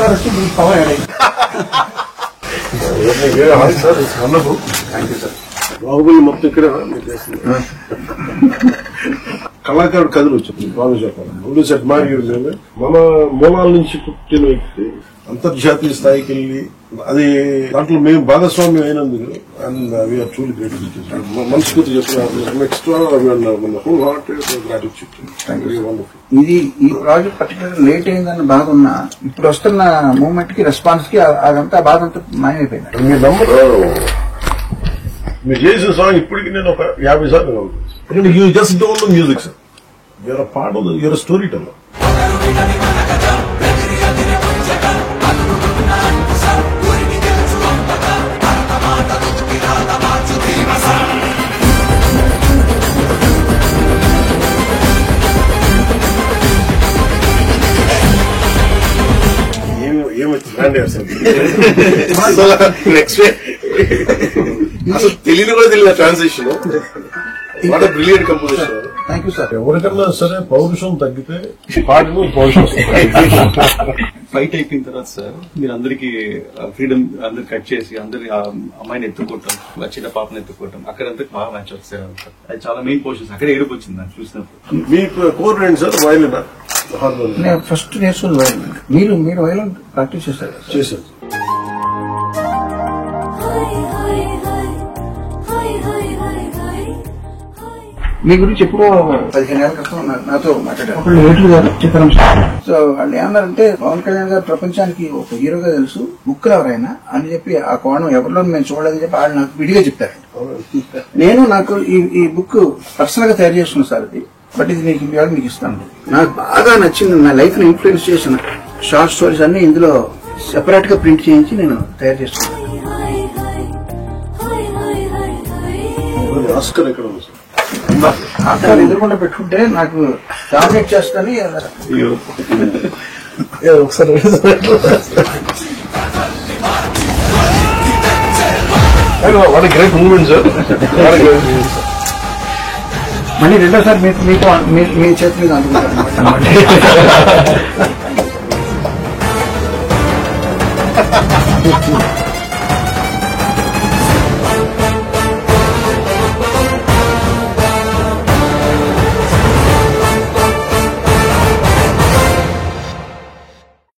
Sir వచ్చి మీకు power add అయింది. Sir wonderful. Thank you sir. Baahubali మొత్తం ఇక్కడ కళాకారుడు కథలు వచ్చింది. బాగా చెప్పాలి. Always admire your name. మన మూలాల నుంచి పుట్టిన వ్యక్తి అంతర్జాతీయ స్థాయికి వెళ్ళి అది దాంట్లో మేము భాగస్వామ్యం అయినందుకు అండ్ వీఆర్ ట్రూలీ గ్రేట్ఫుల్. మనస్ఫూర్తి చెప్తున్నాను. Extra whole heart gratitude. ఇది ఈ ప్రాజెక్ట్ పర్టికులర్ లేట్ అయిందన్న బాధ ఉన్నా ఇప్పుడు వస్తున్న మూవ్మెంట్ కి రెస్పాన్స్ కి అదంతా బాధ అంతా మాయమైపోయింది. మీ నంబర్ మీరు చేసిన సాంగ్ ఇప్పటికి నేను ఒక 50 సార్లు ఎందుకంటే you just don't know music sir. You're a part of your storyteller. అసలు తెలియదు కూడా తెలియదు transition. What a brilliant composition. Thank you sir. ఎవరికన్నా సరే పౌరుషం తగ్గితే పాటలు పౌరుషం ఫైట్ అయిపోయిన తర్వాత సార్ మీరు అందరికి ఫ్రీడమ్ అందరు కట్ చేసి అందరి అమ్మాయిని ఎత్తుకోవటం, చిన్న పాపని ఎత్తుకోవటం అక్కడంతా బాగా మ్యాచ్ అవుతుంది సార్. అది చాలా మెయిన్ పోర్షన్స్ అక్కడే ఏడుపు వచ్చింది నాకు చూసినప్పుడు. మీ కోర్ ఏంటి సార్? వైలినా హార్మోనియం? నేను ఫస్ట్ నేర్చుకుని వైలెన్. మీరు వైలెన్ ప్రాక్టీస్ చేశారు? చేశాను. మీ గురించి ఎప్పుడో 15 ఏళ్ల క్రితం నాతో మాట్లాడారు. అప్పుడు లేటర్ గారు చిత్రం. సో వాళ్ళు ఏమన్నారంటే పవన్ కళ్యాణ్ గారు ప్రపంచానికి ఒక హీరోగా తెలుసు, బుక్ ఎవరైనా అని చెప్పి ఆ కోణం ఎవరిలో మేము చూడలేదని చెప్పి వాళ్ళు నాకు విడిగా చెప్పారు. నేను నాకు ఈ బుక్ పర్సనల్ గా తయారు చేసుకున్నాను సార్. ఇది బట్ ఇది మీకు ఇస్తాను. నాకు బాగా నచ్చింది, నా లైఫ్ ని ఇన్ఫ్లుయెన్స్ చేసిన షార్ట్ స్టోరీస్ అన్ని ఇందులో సెపరేట్ గా ప్రింట్ చేయించి నేను తయారు చేసుకున్నాను. ఆస్కర్ ఎక్కడ ఉంది సార్? ఆస్కార్ ఎదురుకుండా పెట్టుకుంటే నాకు డామినేట్ చేస్తాను. ఒకసారి what a great moment sir. మళ్ళీ రెండోసారి మీకు మీ చేతి మీద అందుకుంటాను.